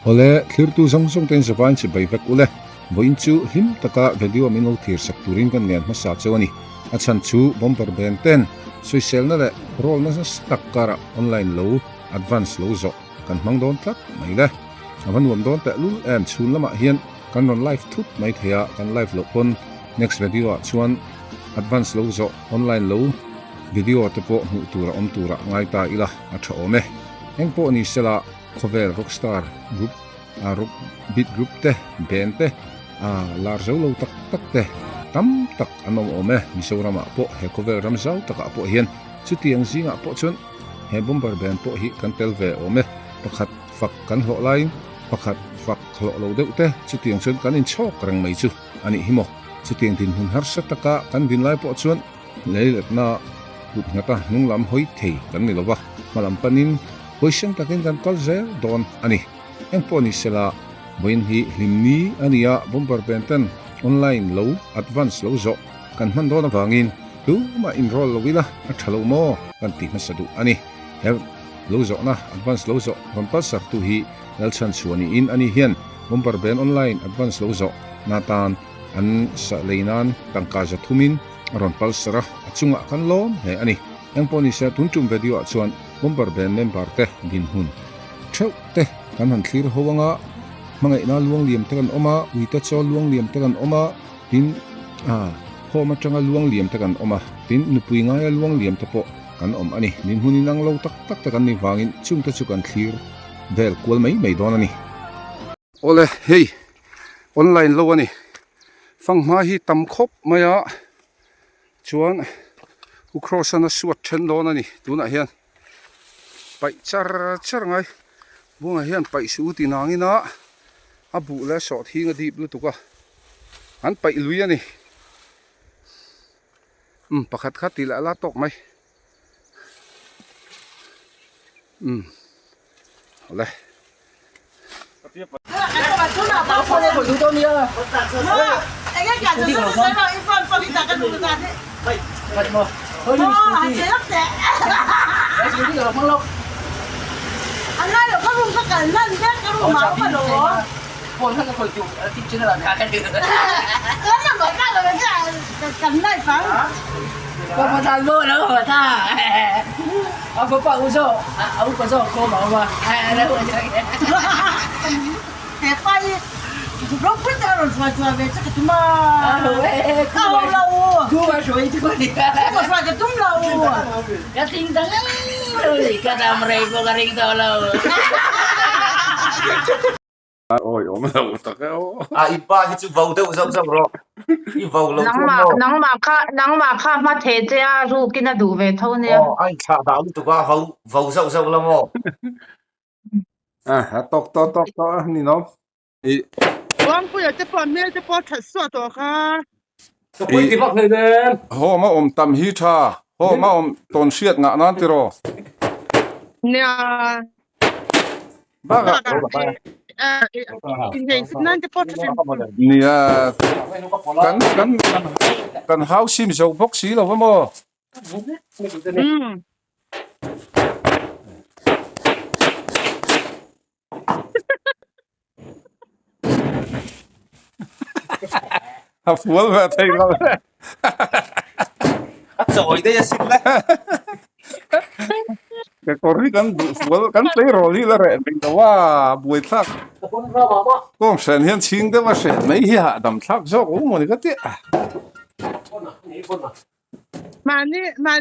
Ole thlir tu zong zong ten zaban chi bai vek ule voin chu him taka video min lo thir sak turin kan lian ma sa chawani a chan chu bomber ben ten social na le rol na stak kara online lo advance lo zo kan mang don tlat mai le avan wom don te lu en chun lama hian kan non live thut mai thea kan live lo pon next video chuan advance lo zo online lo video te po mu tura om tura ngai ta ila a tha ome eng po ni sela khovel rockstar group a rock beat group te band te a lar zo lo tak tak te tam tak anom ome misorama po he khovel ram zau taka po hian chutiang zinga po chun he bomber band po hi kan tel ve ome pakhat fak kan hlo lai pakhat fak hlo lo deuh te chutiang chun kan in chok rang mai chu ani himo chutiang din hun har sa taka kan din lai po chun leilet na gut ngata nunglam hoi thei kan ni lowa malam panin Hoisang takin kan kalzer don ani. Yang po ni sila boin hi hlimni ania bomber benten online low advance low zo kan man don avangin tu ma enroll lo wila at hello mo kan ti masadu ani. Have low zo na advance low zo kan pasar tu hi lalsan suani in ani hian bomber ben online advance low zo natan an sa leinan tangka za thumin aron palsara achunga kan lom he ani. Yang po ni sa tuntum video achuan bomber band member te din hun theu te kan han thlir howanga mangai na luang liam te kan oma uita chaw luang liam te kan oma tin homa tanga luang liam te kan oma tin nupui ngai luang liam te po kan om ani nin hunin ang lo tak tak te kan ni wangin chung te chu kan thlir bel kwal mai mai don ani ole hey online lo ani fangma hi tam khop maya chuan Krosa na suat then don ani tuna hian pai char ngai bunga hian pai su ti nangina abu le so thi nga dip lu tuka an pai lui ani pakhat khat ti la tok mai ole anh nói được có luôn có cần lên chứ có luôn máu mà đồ con thân khởi chịu tiếp trên là cả cái được lớn là gọi ra rồi cái cầm này phải con mà thằng vô nữa mà tha ông có bao nhiêu ông có số cô bảo mà đấy rồi thế quay lúc biết ra rồi xoay về chắc cái mà cao lâu thu vào rồi chứ có gì cả mà xoay cái túm lâu cái tinh thần rồi cái đam rây của cái rinh đó lâu ôi ôm đầu tắc ipa hi chu vau deuh zau zau ro I vau lo nang ma kha ma the che a ru kina du ve tho ne ai kha da lu tu ka vau zau zau lo mo tok ni nom Buang-filaจะปอนเมียจะปอนถัดสวดตัวค่ะ to pui ti bak nei den ho ma om tam hi tha ho ma om ton siat nga nan ti ro เนี่ย ba ga จริงๆนั่นจะปอนถัด nia kan how sim zo box hi lo mo ha fual va thei lo rồi đấy xin đấy cái corri kan fual kan play rol hi la re ping da wa bui thak kom sen hian ching de wa se mai hi ha dam thak zo o mo ni ka ti มา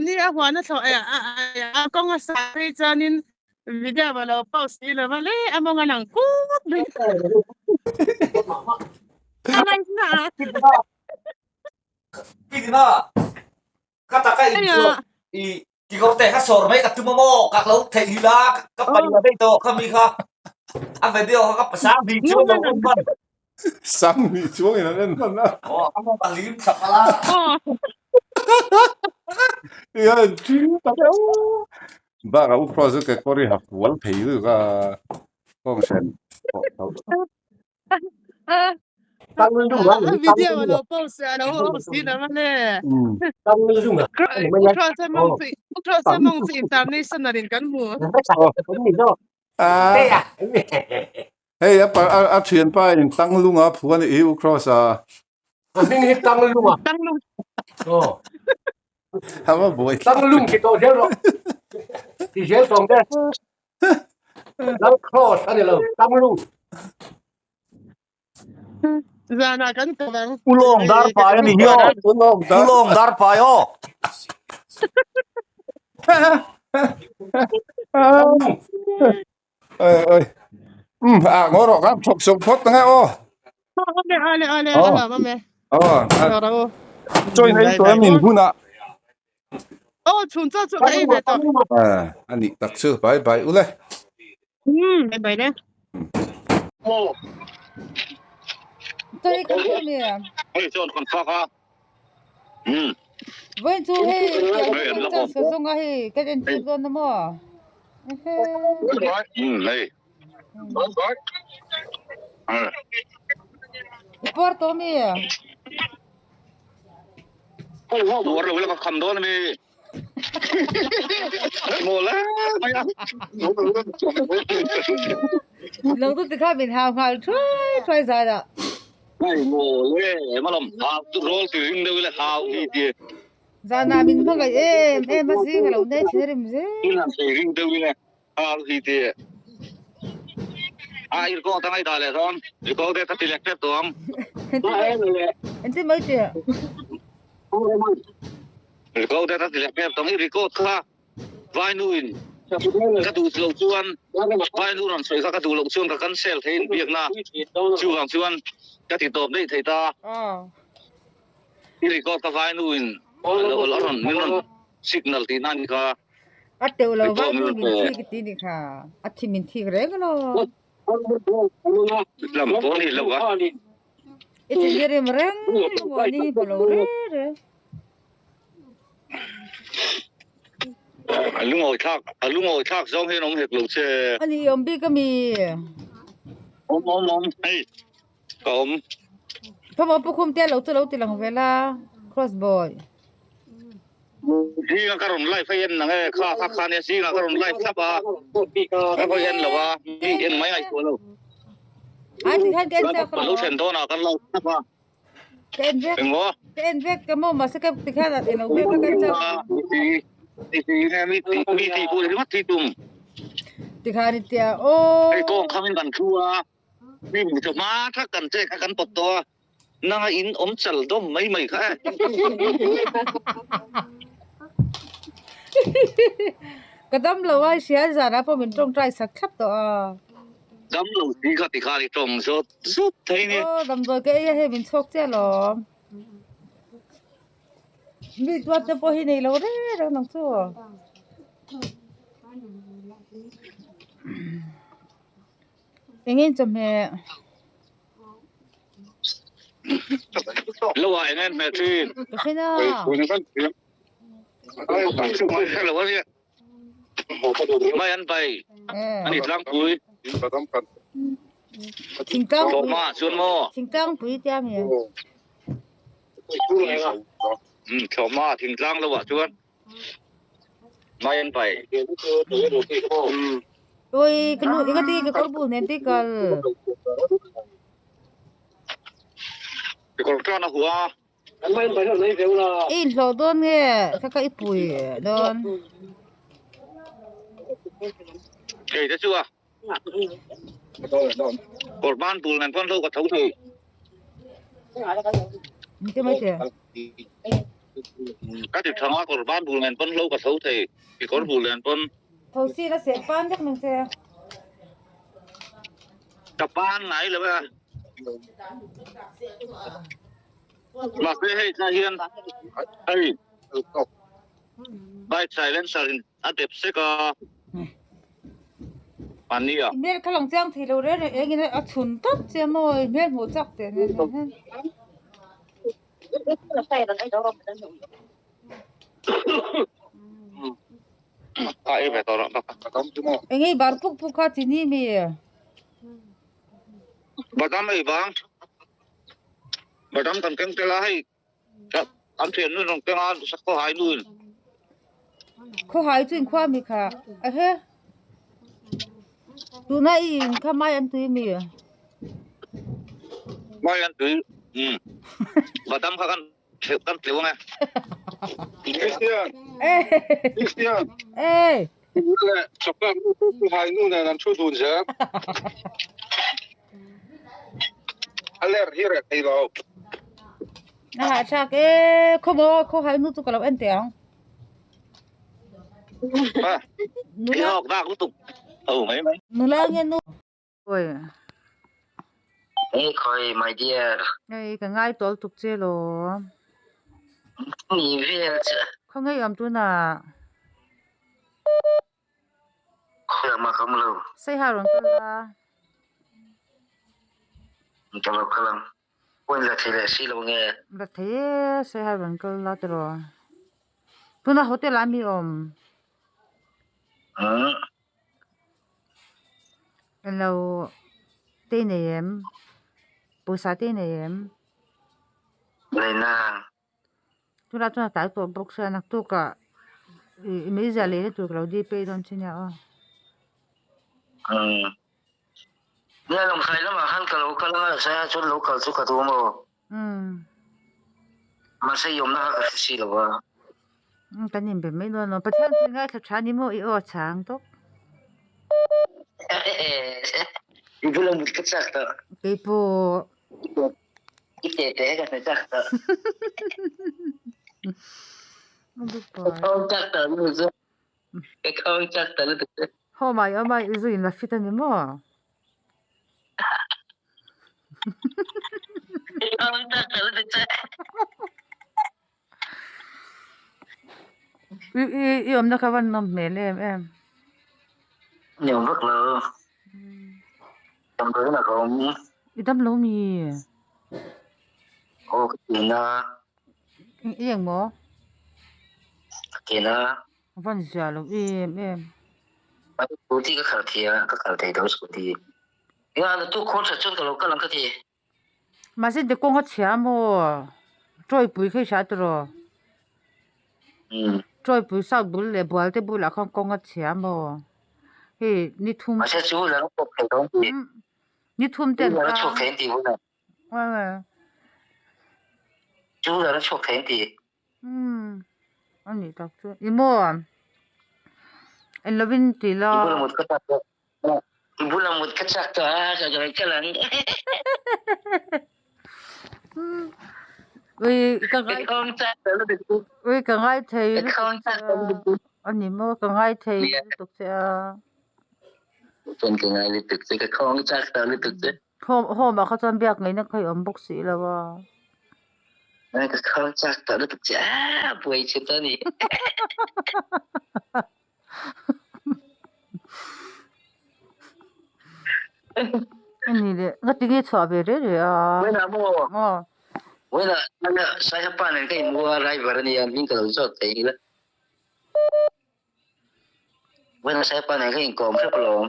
นี่อาหัวน่ะถอยกองอาสาไปจานินวิดีโอเราเป้าสีเลยมาเลยมองหนังกูเลยอะไรนะ cái gì đó các ta cái cái con tè hát sổ mấy các chú mamo các lâu thầy la các bạn là đây to không đi kha anh phải điều các sáng đi chưa đâu không phân sam ni chuang ina len man na anh không quản lý sập la ya ching ta ba ga u project ke corri ha fual phei du ka kom sen tăng lên đúng không videoเราเป้าสีเราสีเลยมาเลย tăng lên đúng không Krosa mong si international rin kan mo cái gì đó à đây à hey Ê, chuyện ba những tăng lung á, phụ anh yêu Krosa. Mình hít tăng lung à? Tăng luôn. Ồ, Hả mà bùi. tăng lung thì tôi thấy rồi. Thì dễ xong đấy. Lăng cross anh là tăng lung. Zana kan kabang. Ulong dar pa yan ninyo. Ulong dar pa yo. Ơi. Ngồi đó, chọc sông phốt ngay ô. Ale, mame. Rồi. Chơi này tôi mình hôn ạ. Chuncha chu dai ve to. Anh đi đặc sư, bye bye, ule. Bye nè. Tôi không biết nè. Hey, John, con phá ha. Với chú hay cái chân sử dụng hay cái chân sử dụng mà. Hey. Porto mi. Luar wala ka kandon mi. Mola. Lần tôi thấy mình hào hào try ra đó. Ay mole, malam ha tu roll ti ring de wala ha ni ti. Ra na mình không cái em mà gì cái lâu nay chỉ là mình gì. Ina ti ring de wala ha ni ti. Ai ko tangai dale ron. Ko de ta ti lek to am. Anh thấy mấy chuyện. Ko de ta ti lek to ngi ko kha. Vai nuin. Ka tu lo chuan. Vai nu ran soi ka tu lo chuan ka cancel thein biak na. Chu wang chuan ka ti top dei thei ta. Iri ko ka vai nuin. Lo ron min ron signal ti nan ka. At tiêu lâu vài mình thi cái tí này cả. At thì mình thi cái cái nó. Làm có đi lâu quá. Ít thì đi mà reng, ngồi đi bao lâu rồi. Lúc ngồi thác giống như nó hết lục xe. Anh đi ông biết cái mi. Ôm, hey, ôm. Không có không tiền lâu từ lòng về là crossboy. Khi cái rồng lại phải yên này, khá này khi cái rồng lại sắp à, cái phải yên là ba, đi yên mấy ngày qua lâu. Anh thì hắn cái Lâu sen đó là cái lâu sắp à. Cái anh biết cái mồm mà sẽ cái thì khác là thì lâu biết cái thì nghe mi thì cô thì mất thì tùng. thì khác thì tia ô. Cái con không cần chua, mi một chỗ má thắc cần chơi cái cần bột to, năng in ốm chật đó mấy khác. Cái đâm lâu ai xé ra đó, mình trông trai sắc khắp đó. Đâm lâu gì cả thì khai trồng rốt thấy nè. Đâm rồi cái ấy mình sốc chứ lo. Mình tuột cho bố hi này lâu đấy, đang nằm xua. Anh em chồng mẹ. Lâu rồi anh em mẹ chuyện. Cái nào? Lâu rồi. Mai ăn bày. Anh đi làm cuối. Chính tăng. Chọn mà xuân mò. Chính tăng quý cha mẹ. Chọn mà thỉnh lang lâu à xuân. Mai ăn bày. Ôi cái nụ cái tí cái con bùn này tí cái. Cái con trâu nó hùa. In lo don nghe cái bùi don. Kể thế chưa? Cột ban bùn này con lâu có thấu thì. Cái mấy chuyện? Các tiệm thằng cột ban bùn này con lâu có thấu thì. Cái con bùn này con. Thấu xí là sẽ ban chắc mình sẽ. Tập ban này là bây. Mà cái hay ra hiên. Hey. Bài silencer ăn đẹp sẽ có. Mania. Mẹ cái lòng giang thì lâu đấy này anh ấy chun tất chứ mồi mẹ một chắc tiền này. Ai về tao đó. Anh ấy bảo phúc khát thì ní mẹ. Bà tâm ấy vang. Bà tâm cần căng tela hay. Anh thiền nữa đồng căng ăn sắc có hai luôn. Có hai chuyện khoa mi cả. À he. tụi nó in khá mai ăn tươi mì mai ăn tươi và tâm khăn căn tiểu nghe Kristian Kristian ê chọc các hai nu này làm chút đồn giờ aler here thấy đâu à chắc ê không hay nút tụi cái anh tiếng đi học ra cũng tục mấy nút lang nghe nút ôi Hey, Koi, my dear. ê cái ngay tổ tục chơi lo Ni về không nghe âm tụi na Koi mà không lâu. say hà rồi cái là Cho lâu không. Quên là thì là xí lâu nghe. là thế say hà rồi cái là rồi tụi na hotel làm gì lâu tên em bữa sáng tên em Này na. tụi na tại tổ bốc xe nặc tụi cả mấy giờ lấy tụi cái đi pay don trên nhà Nè lòng khai lắm mà hắn cả lâu cả lắm sẽ chút lâu cả chút cả tu mà. Mà sẽ dùng nó cái xí lâu à. cái nhìn bên mấy nó bắt chước ngay thật chán đi mua ít chán tốt Ibu lang mut katsak to. cái bộ Ite ka katsak to. không được rồi Không chắc to luôn rồi. Cái không chắc to luôn. hôm mai rồi là fit anh mua Không chắc to luôn chứ. em nó cái vấn nó mệt em Nhiều vất lờ. Trong đó là không. đâm lỗ mì Ô cái tiền à. em mua Tiền à. vẫn giờ luôn em Mà cụ thể cái khảo thị đó cụ thể. Nhưng mà tôi khó thật chút cái lúc cái lần cái gì. mà xin được con hết chả mua trôi bụi khi sao rồi trôi bụi sao bụi lệ bụi thì bụi là không con hết chả mua thì ni thum Mà sẽ chú là nó chụp cái đó gì. ni thum tiền Chú là nó ta chụp cái gì vậy? Chú là nó chụp cái gì? anh ấy đọc chưa imo anh lovin thì lo Ibu là một cái chắc to à cái lần. vì cái Cái không chắc to là được. vì cái ngay thầy Cái không chắc to là được. anh ấy mua cái ngay thầy tục sẽ Trên cái ngày lịch thực cái không chắc to là được. hôm màเขาchọn việc ngày nó khai ẩm bốc sĩ là ba Cái không chắc to là được. À buổi chiều tới đi. anh ấy đấy cái tiếng chua về đấy à Với nào mua? Với là saya panen cái mua rai vào đây anh cái đầu sốt thấy là. Với là saya panen cái còm khép lồng.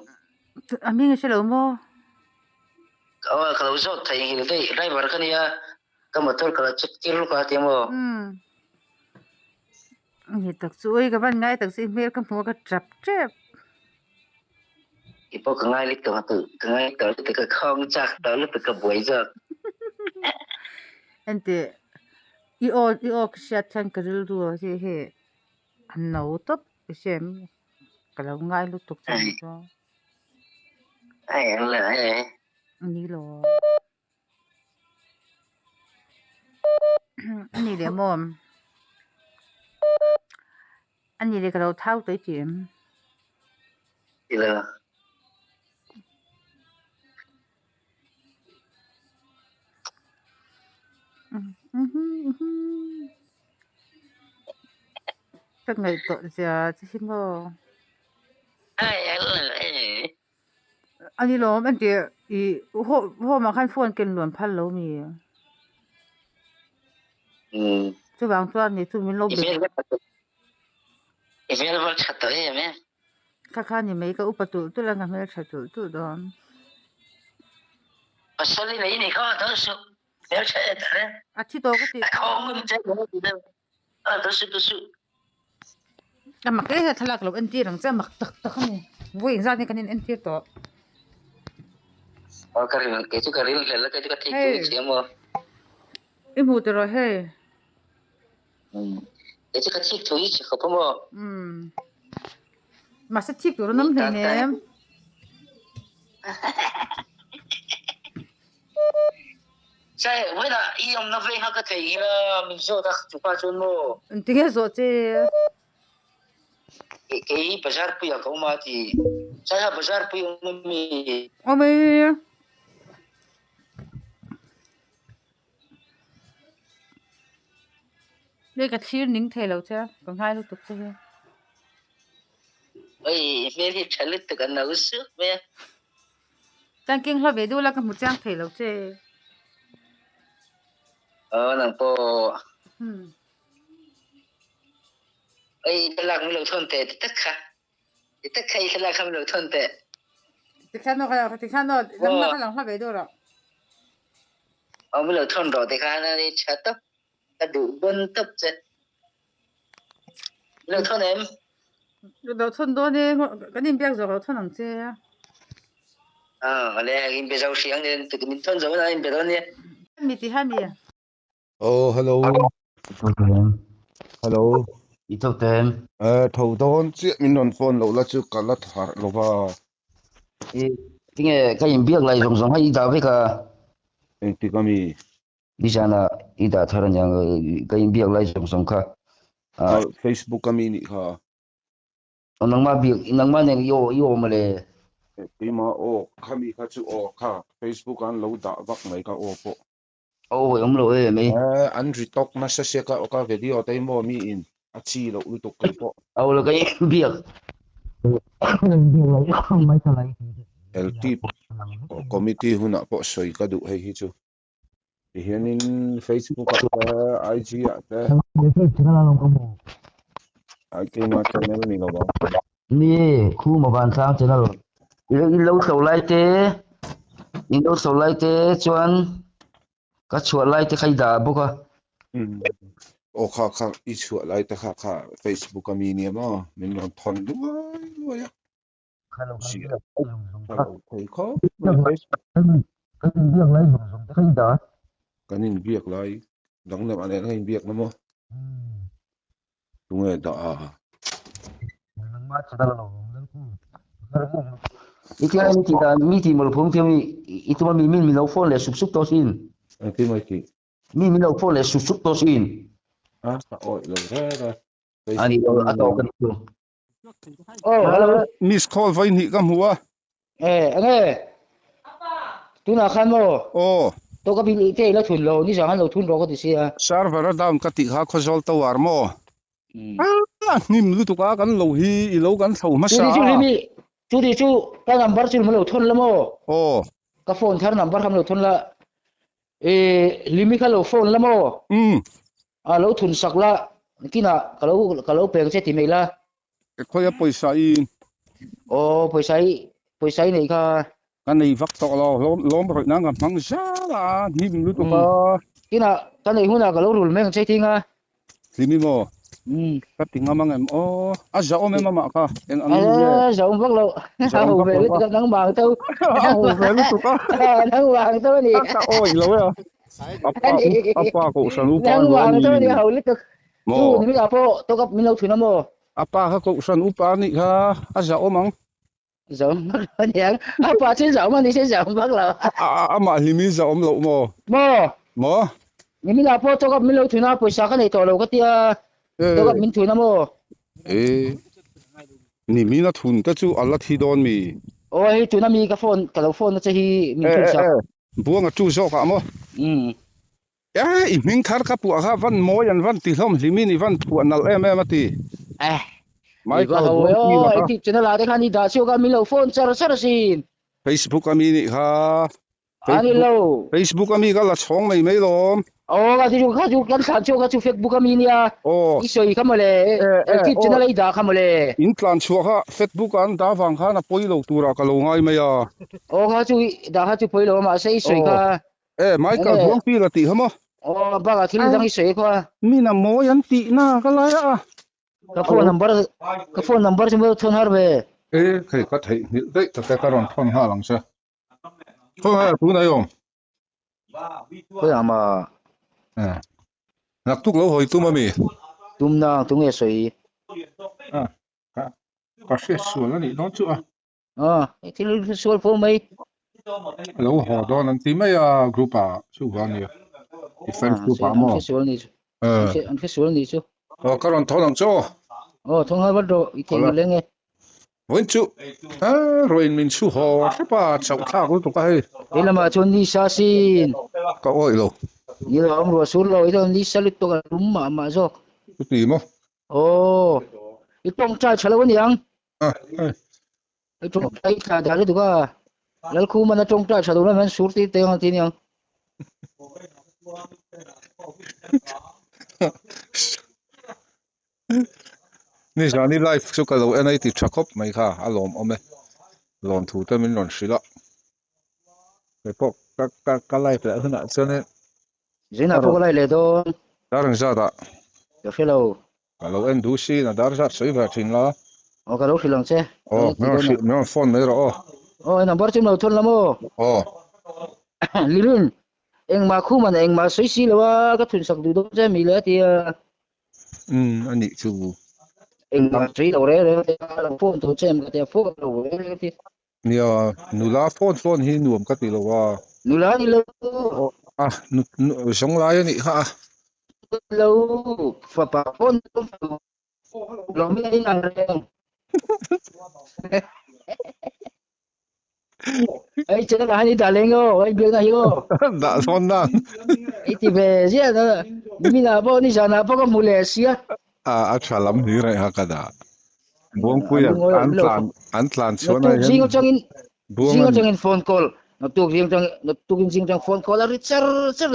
anh mình sẽ làm mua Kalau sốt thấy là cái rai vào cái này cái motor kalau chút kilo cái tiền mua. anh ấy tập suy cái vấn ngay tập suy mấy cái mua cái chập chập Ipo cái ngày lịch cái ngày lịch cái không chắc tới lịch cái buổi giờ. anh thì io cái xe thang cái rồi thì he anh nấu tốt cái xem cái lâu ngay lúc tục xong rồi Ai là ai? anh đi lo anh đi để mua anh đi để cái đầu tháo tới chuyện Thì là cái ngày tội giờ chứ không có ai là ai? anh đi lo anh thì hôm mà khăn phun kinh luồn phát lâu mì chú bạn cho này chú mình lâu được Email vào chat tới em nhé. các khăn thì mấy cái upatu tôi là ngắm mấy cái tụ đó Mà sao này này có tới số nếu chạy tới à chỉ tôi cái gì không mình chạy được đâu. Tới số à mặc cái thật là lúc anh ti rằng sẽ mặc tắc tắc này vui ra thì cái nên anh ti to cái chú cái là cái thích Hey. chú mà Im hu tero he. cái chú cái thích chú chỉ không có mà Mà sẽ chip turu nam he ne. sai với là y ông nó về họ có thể là mình số ta chụp qua chôn mồ Tinge zo che. cái bazar puya ko ma thì sai bazar puya mi Ome. Le ka thir ning the lo cha. Kang hai lu tuk che he. ơi về thì trả lời tất cả nó sức về Tang king hlo ve du la ka mu chang the lo che. nàng po Hmm. ơi cái lạc mình lâu thôn tệ tất cả cái lạc mình lâu thôn tệ Ti khan no ka ti khan no lang na ka lang hlo ve du ro. mình lâu thôn rồi thì khá là đi chặt tóc cái đủ bận tóc chứ lâu thôn em Do thon do ne ka nim biak zo ro thon ang che. mà lại em bây giờ sáng nên từ mình thôn rồi là em bây giờ nè Mi ti han ya. Oh, hello. Hello. ít tên Thầu đón chuyện mình đón phone lâu là chưa cả lát thả lâu vào. cái nghe cái em biết lại rong hay đào với cả Anh thì có mi. đi ra là ít đào thay ra cái em biết lại rong cả Facebook có mi nị hả? nang ma neng yo mà le Cái mà kami ka chu Facebook an lâu đã vắc mấy ka po. ông lỗi mi Anh talk na sa ka video tay mo mi in. Chi lâu utok kay po. là cái em biết lại không mấy cái này LT committee huna po soy ka du hay hichu. Hianin Facebook ka IG ate. Ai cái mà channel ni lo ba. nè khu mà bàn sang cho nó rồi lâu sầu lại thế chuan các chuột lại thế khai đà bốc à Kha isu lại ta kha Facebook ka mi ni ma min non thon du ya. Chị thấy khó cái việc lại dùng khai đà cái nhìn việc lại đóng lại bạn này việc lắm không đúng rồi đó cái này thì là mi thì một phong phim ít mà mi lâu phone là sụp to xin cái mấy chị mi lâu phone là sụp to xin sao ôi rồi ra anh ở đâu cái đó hello miss call với nhị cam hùa anh ơi tôi nào khăn mò tôi có bị thế là thun lô, ní sao hắn lô thun lô có thể xe server down cái tị ha khó zol tàu armo nim lu tu ka kan lo hi i lo kan thau ma sa chú đi chú cái number chú mà lô thun lắm mò cái phone thar number ham lô thun là limit cái lô phone lắm mò lô thun sạc là cái nào cái lô bèn sẽ tìm mày là khoi a poisa in poisa này cái này vắt to lo lom rồi nang ngam mang sa la nim lu tu ka cái này hôm nào cái lô rùi mấy sẽ听啊limi mo cái tiếng mang em giờ ôm em mà ka en ang giờ ông bắt lâu hầu về lúc nắng vàng tôi hầu về lúc tu ka nắng vàng tôi đi ôi lâu ya apa ko sa lu pa nắng vàng tôi đi hầu lúc tu ni gặp po tôi gặp mình lâu thuyền mo apa ka ko sa lu pa ni ka giờ ôm ang giờ bắt nhang apa trên giờ mà đi trên giờ bắt lâu mà limi giờ ôm lâu mo ni mình gặp po tôi gặp mình lâu thuyền po sa cái này to lâu cái tia tôi gặp mình thuyền mo ni mi na thun ta chu alla thi don mi ôi thuyền mi cái phone nó chỉ mình thuyền sa buang a chu zo ka mo i ming khar ka pu ha van mo yan van ti hlom limi ni van thu anal em ti mai ka oi ti chena la de khani da siêu ka mi lo phone char sin Facebook ami ni ha ani lo Facebook ami ka la chong mai lom ka ju kan khan chu ka chu Facebook ami nia isoi ka mole ti chena la da ka mole in plan chu ha Facebook an da wang kha na poi lo tura ka lo ngai mai ya ka chu da ha chu poi lo ma sei isoi ka mai ka Buang-fila ti hamo ba ka thil dang isoi ko mi na mo yan ti na ka la ya ka phone number chu mo thon har ve khai ka thai ni dei ta ka ron thon ha lang sa không ai thu này không Ko ya ma à nặc tuk lâu hồi tu mà mi tum na tung e soi. à cà phê sủa là đi đó chưa Ti lu sol fo mai. lâu họ đó nên tìm mấy group à chú vào nè defense group Se à an mà fe sol ni. ờ An fe sol ni chu. cái lần thâu lần cho Thong ha ba do I có theng là le nge. vẫn chú rồi mình chú họ thế ba cháu thà cũng tụi cái E la ma chon ni sa sin. có oi lo Ni lo am ro sur lo I do ni sa lu to ka rum ma zo. cái gì mà I tong cha chala wan yang. à I tong cha I kha da le tu ka. Lal khu ma na tong cha cha do na man sur ti te han ti yang.นี่จะนี่ไลฟ์สุกเราเอ็นไอติดชักคบไหมค่ะอารมณ์เอาไหมลองถูแต่มันหล่นสิละไปพวกก็ไลฟ์แล้วขนาดเช่นนี้ Zena po ka lai le do. ดาร์จัดอ่ะ Ka fe lo. เราเอ็นดูสินะดาร์จัดสวยแบบจริงละ Ka lo khilang che. โอ้ไม่ต้องฟอนไม่หรอ Number chim lo thon la mo. โอ้ Lirun. Eng ma khu man eng ma soi si lo wa ka thun sak du do che mi le ti อันนี้ชู eng ma tri lo re re la phone to chem ka te phone lo re ti. เนี่ยนูลาฟอนที่หนุ่มก็ตีแล้วว่า Nu la ni lo อ่ะนูสองลายนี่ฮะ lo fa pa phone to lo mi ni na re. Ai che la ni da lengo ai bi na yo. ด่าฟอนนั่ง Ai ti ve sia na. Mi na bo ni sa na po ka mu le sia. อัชลัมนี่ไรฮะกันดาบวงคุยอันตลานชวน Tu ให้ jing changin บวง jing changin phone call. Na tu jing chang phone call ari char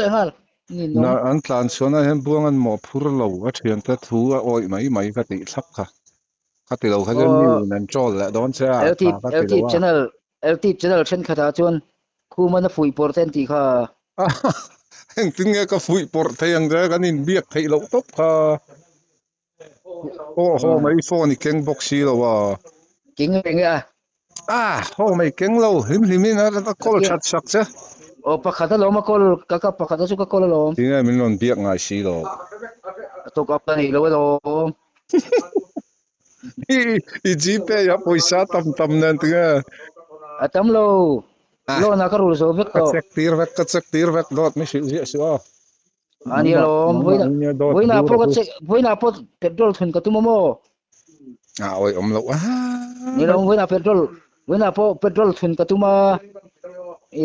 le hal. Ni no. นะอันตลานชวนให้บวงอันหมอพูดเราว่าเทียนแต่ทัวโอ้ยไม่ก็ติดสักค่ะก็ติดเราเขาจะมีนั่นจอลแหละโดนเสีย LT channel chen khata chon khu man fu important ti kha เฮงถึงเงี้ยก็ฟุยปอร์เทียงเจอกันนี่เบียกให้เราตบค่ะโอ้โหไม่ฟอนนี่เก่งบ็อกซี่แล้วว่า king eng a โอ้ไม่เก่งเราหิมนี่นะแล้วก็คอลชัดสักเสีย pa khata lo ma call ka pa khata su ka call lo ที่นี่มันนอนเบียกง่ายสิเรา to ka pa ni lo lo อีจีเป้ยาปอยซาตำนั่นถึงเงี้ย atam lo na ka ru so vek ก็ to เซ็กตีร์เวกดอทไม่ใช่เสียสิอ๋อ ani lo voi na po petrol thun ka tu mo โอ้ยเราni lo voi na petrol thun ka tu ma e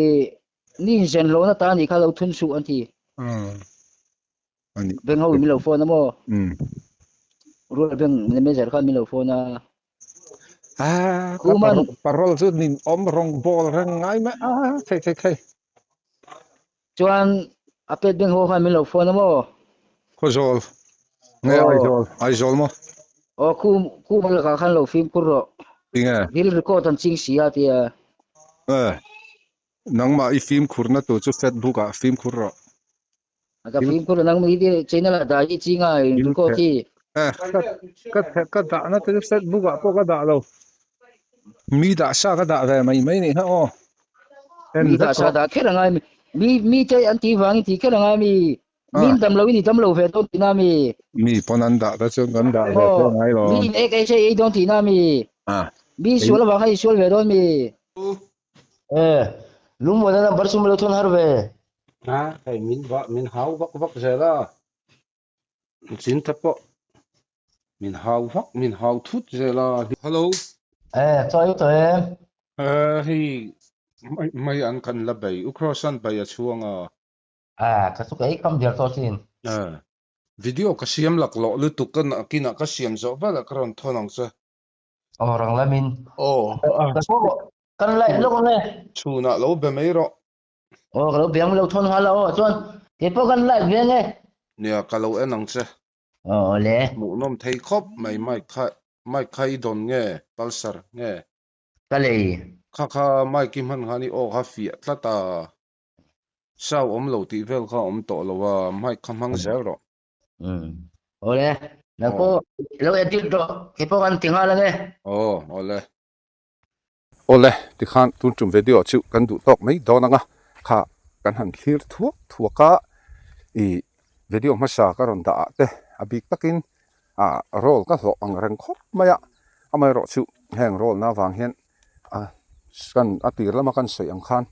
ni zen lo na ta ni kha lo thun su an ti อันนี้ ben ho mi lo phone na mo อืม ru ben me zer kha mi lo phone na kuman parol tu nin rong bol rang ngai ma kai chuan apet ben ho kha mi lo phone na mo ko zol nge ai zol mo ku ma ka khan lo film kur ro tinga dil record an ching sia ti nang ma I film khurna tu chu Facebook a film khurro ka film kur nang mi di channel da ji chinga dil ko ti ka da na tu Facebook a po ka da lo mi da sa ka da ve mai ni ha o mi da sa da khe rangai mi te an ti wang ti khe rangai mi dam lo ni dam lo ve to ti na mi ponan da chu gan da ve to ngai lo mi ek se ei don ti na mi sual wa khai sual ve don mi lum wa na bar sum lo thon har ve cái mình háo vắc giờ là xin thấp bộ mình háo thút giờ là hello cho em hi mấy anh cần là bảy Krosa bảy ở chuông ka su kai kam der to sin video ka siam lak lo lu tu kan kina ka siam zo ba la kron thonang cha rang la min ka so kan lai lo ne chuna lo be mai ro ka lo biang lo thon ha la chon ke po kan lai ve nge nia ka lo enang cha le mu nom thei khop mai khai don nge pulsar nge ka le kha mai kim han hani o ha fi tlata sao lo ti vel kha to lo wa mai khamang zero ole na ko lo edit do ke po kan tinga la nge ole ole ti khan tun tum video chu kan du tok mai donanga kha kan han thlir thuaka I video masa ka ron da te abik takin rol ka ho ang reng khop maya amai ro chu heng rol na wang hian kan atir lama kan soi ang khan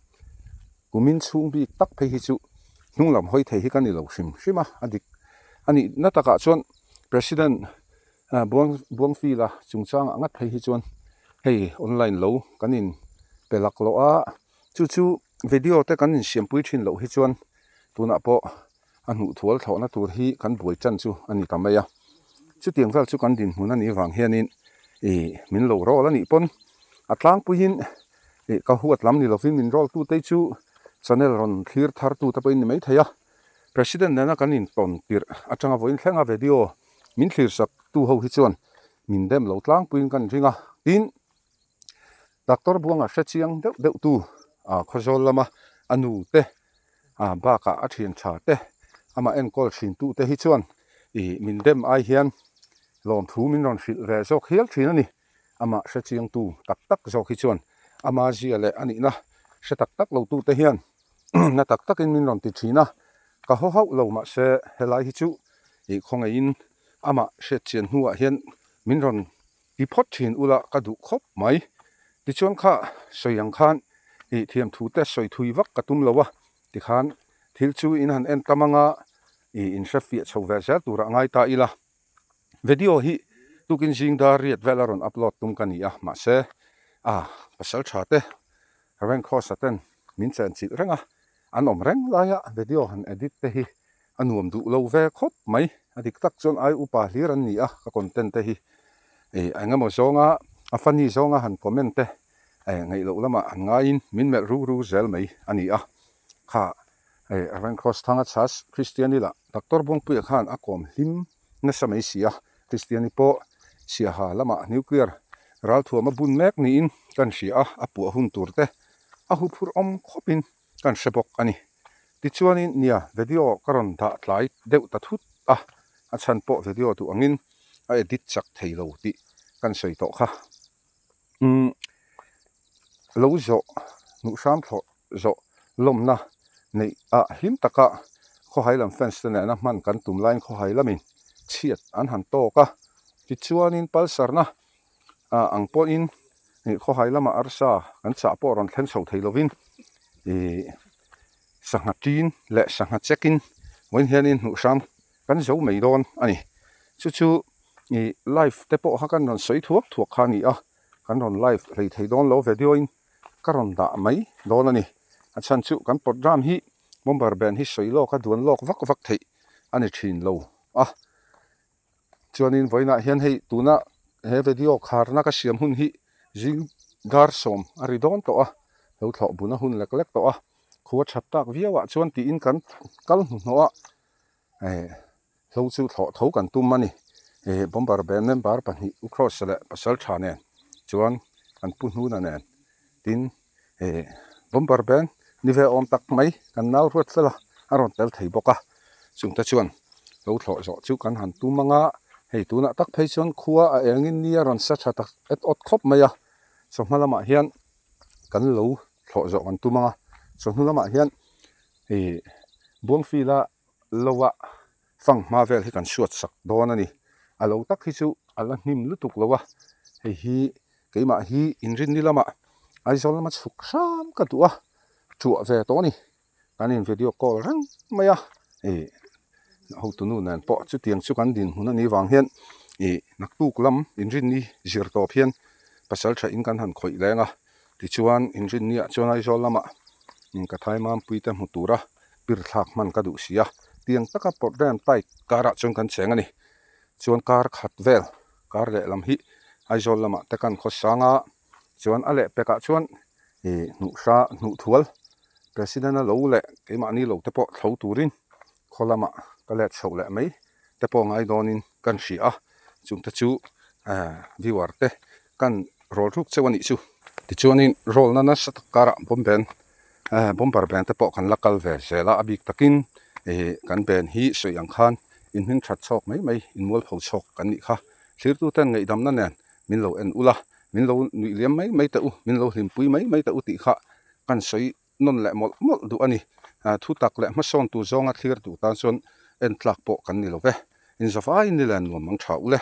kumin chung bi tak phei hi chu hnunglam hoi thei hi kan ni lo shima adik ani nataka chuan president Buang-fila chungchang angat thei hi chuan hei online lo kanin pelak lo a chu video te kanin siampui thin lo hi chuan tuna po anu thual thawna tur hi kan buai chan chu ani tamaya chu tiangwal chu kan din hmun ani wang hianin min lo rol ani pon atlang puin ka huat lam ni lovin min rol tu te chu channel ron thlir thar tu ta pain mai thaya president nana kanin ton tir atanga voin thlenga video min thlir sak tu ho hi chuan min dem lo tlang puin kan ringa tin doctor buanga hrechiang deuh tu khozol lama anu te baka athian tha te ama enkol thin tu te hi chuan min dem ai hian lom thu min ron hril ve zok hial thin ani ama hrechiang tu tak zok hi chuan ama zia le ani na hre tak lo tu te hian na tak in min ron ti thina ka ho lo ma se helai hi chu khongai in ama hre chen hnuah hian min ron ti phot thin ula ka du khop mai ti chuan kha soyang khan thiam thu te soi thui vak ka tum lowa ti khan thil chu in han en tamanga in shafia chhowe zel tura ngai ta ila video hi tukin jing da riat velaron upload tum kania ma se pasal thate ren Krosa ten min chen chi renga anom reng laya video han edit te hi anuam du lo ve khop mai adik tak chon ai upa hlir an ni ka content te hi angamo zonga funny zonga han comment te ngai lo lama ngain min me ru zel mai ani kha ren Krosa thanga chas Kristiani'n la doctor Buang-fila khan akom hlim na samai sia Kristiani'n po sia ha lama nuclear ral thuama bun mek ni in kan sia apu hun turte hu phur om khopin kan sebok ani ti chuanin nia video karon da tlai deuh ta thut a chan po video tu angin a edit chak thei lo ti kan soi to kha lo zo nu sam tho zo lom na nei him taka kho hailam fence te na man kan tum line kho hailamin chiat an han to ka ti chuanin palsar na ang po in kho hailama arsa kan cha po ron thlen so thei lovin sangha tin le sangha check-in wen hianin nu sam kan zo mei don ani chu live te po ha kan ron soi thuak khani kan ron live rei thei don lo video in karon da mai don ani achan chu kan program hi bomber ben hi soi lo ka duan lok vak thei ani thin lo chuanin voina hian hei tuna he video kharna ka siam hun hi jing gar som ari don to lo thlo buna hun lek to khuwa thattak viawa chuan ti in kan kal hnuwa lo chu thlo tho kan tum mani bomber ben member pani Krosa le pasal thane chuan kan pu hnu na nen tin bomber ben ni ve om tak mai kan nal ruat fela aron tel thei boka chungta chuan lo thlo zo chu kan han tu manga hei tuna tak phei chuan khuwa a engin ni aron sa tha tak et ot khop maya so malama hian kan lo thlo zo kan tu manga so hnulama hian Buang-fila lowa fang ma vel hi kan shuat sak don ani alo tak hi chu ala hnim lutuk lowa hi keima hi inrin ni lama aizol lama chuk sam ka tua chu ve to ni kanin video call rang maya ho tu nu nan po chu tiang chu kan din hun ani wang hian naktuk lam inrin ni zir to phian pasal tha in kan han khoi lenga ti chuan inrin ni chuan aizol lama ka thai mam puita mutura pir thak man ka du sia tiang taka program tai kara chung kan cheng ani chuan kar khat vel kar le lam hi aizol lama te kan khosanga chuan ale peka chuan nu thual president a lo le keima ni lo te po thlo turin kholama ka le chho le mai te po ngai donin kan sia chung ta chu viewer te kan rol ruk chewani chu ti chuanin rol na sat kara bomber ben te po kan lakal ve zela abik takin kan ben hi soyang khan in min that chok mai in mol pho chok kan ni kha thlir tu ten ngei dam na nen min lo en ula min lo nui liam mai ta u min lo hlim pui mai ta u ti kha kan soi non le mol du ani thu tak le ma son tu zonga thlir tu ta chon en tlak po kan ni lo ve in zafai ni lan nuam mang thau le